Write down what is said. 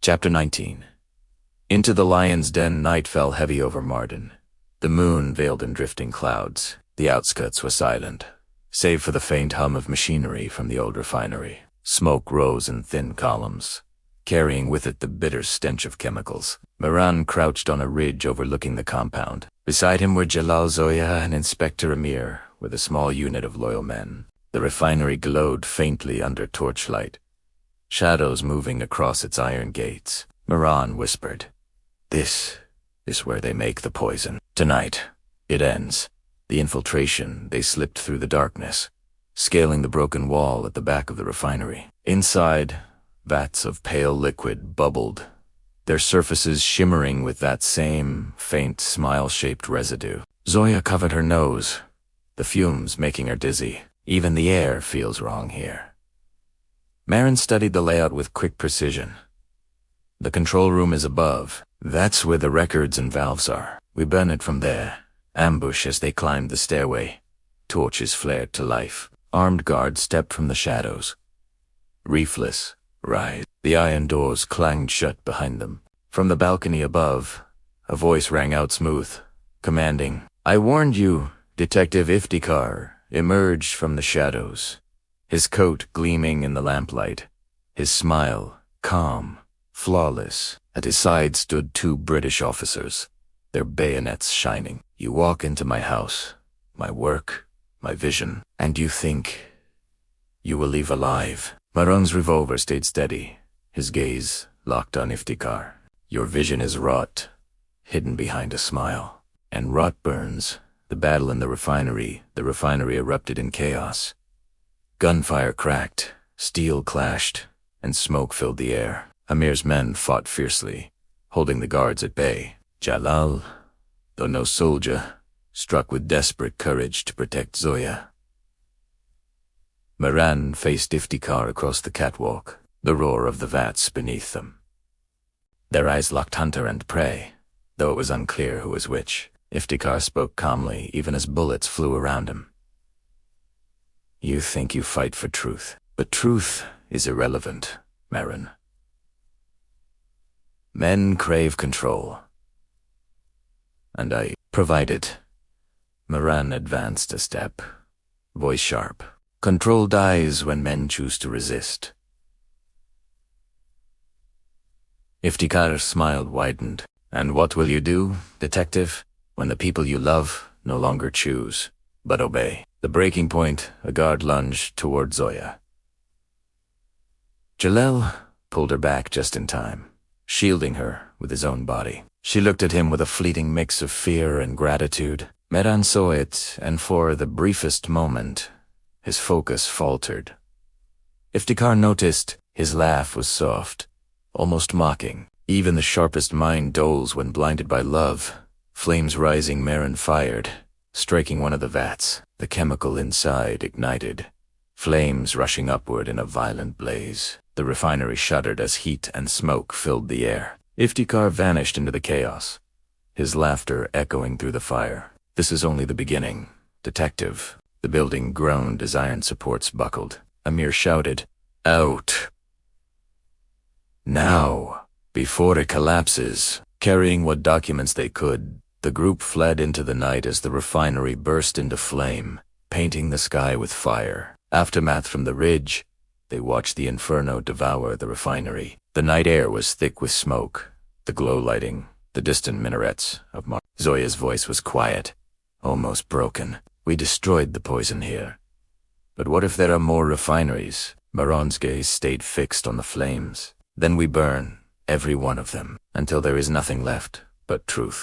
Chapter 19. Into the lion's den night fell heavy over Mardan. The moon veiled in drifting clouds. The outskirts were silent, save for the faint hum of machinery from the old refinery. Smoke rose in thin columns, carrying with it the bitter stench of chemicals. Mehran crouched on a ridge overlooking the compound. Beside him were Jalal, Zoya, and Inspector Amir, with a small unit of loyal men. The refinery glowed faintly under torchlight, shadows moving across its iron gates. Mehran whispered, "This is where they make the poison. Tonight, it ends." The infiltration, they slipped through the darkness, scaling the broken wall at the back of the refinery. Inside, vats of pale liquid bubbled, their surfaces shimmering with that same faint smile-shaped residue. Zoya covered her nose, the fumes making her dizzy. Even the air feels wrong here. Mehran studied the layout with quick precision. The control room is above. That's where the records and valves are. We burn it from there. Ambush as they climbed the stairway. Torches flared to life. Armed guards stepped from the shadows. Reefless, rise. The iron doors clanged shut behind them. From the balcony above, a voice rang out smooth, commanding, "I warned you." Detective Iftikhar emerged from the shadows, his coat gleaming in the lamplight, his smile calm, flawless. At his side stood two British officers, their bayonets shining. "You walk into my house, my work, my vision, and you think you will leave alive." Mehran's revolver stayed steady, his gaze locked on Iftikhar. "Your vision is rot, hidden behind a smile. And rot burns." The battle in the refinery erupted in chaos. Gunfire cracked, steel clashed, and smoke filled the air. Amir's men fought fiercely, holding the guards at bay. Jalal, though no soldier, struck with desperate courage to protect Zoya. Mehran faced Iftikhar across the catwalk, the roar of the vats beneath them. Their eyes locked hunter and prey, though it was unclear who was which. Iftikhar spoke calmly, even as bullets flew around him. "You think you fight for truth, but truth is irrelevant, Mehran. Men crave control, and I provide it." Mehran advanced a step, voice sharp. "Control dies when men choose to resist." Iftikhar's smile widened. "And what will you do, detective, when the people you love no longer choose, but obey?" The breaking point, a guard lunged toward Zoya. Jalal pulled her back just in time, shielding her with his own body. She looked at him with a fleeting mix of fear and gratitude. Mehran saw it, and for the briefest moment, his focus faltered. Iftikhar noticed his laugh was soft, almost mocking. Even the sharpest mind dulls when blinded by love. Flames rising, Mehran fired, striking one of the vats. The chemical inside ignited, flames rushing upward in a violent blaze. The refinery shuddered as heat and smoke filled the air. Iftikhar vanished into the chaos, his laughter echoing through the fire. "This is only the beginning, detective." The building groaned as iron supports buckled. Amir shouted, "Out! Now, before it collapses." Carrying what documents they could, the group fled into the night as the refinery burst into flame, painting the sky with fire. Aftermath from the ridge, they watched the inferno devour the refinery. The night air was thick with smoke, the glow lighting the distant minarets of Mardan. Zoya's voice was quiet, almost broken. "We destroyed the poison here. But what if there are more refineries?" Mehran's gaze stayed fixed on the flames. "Then we burn every one of them, until there is nothing left but truth."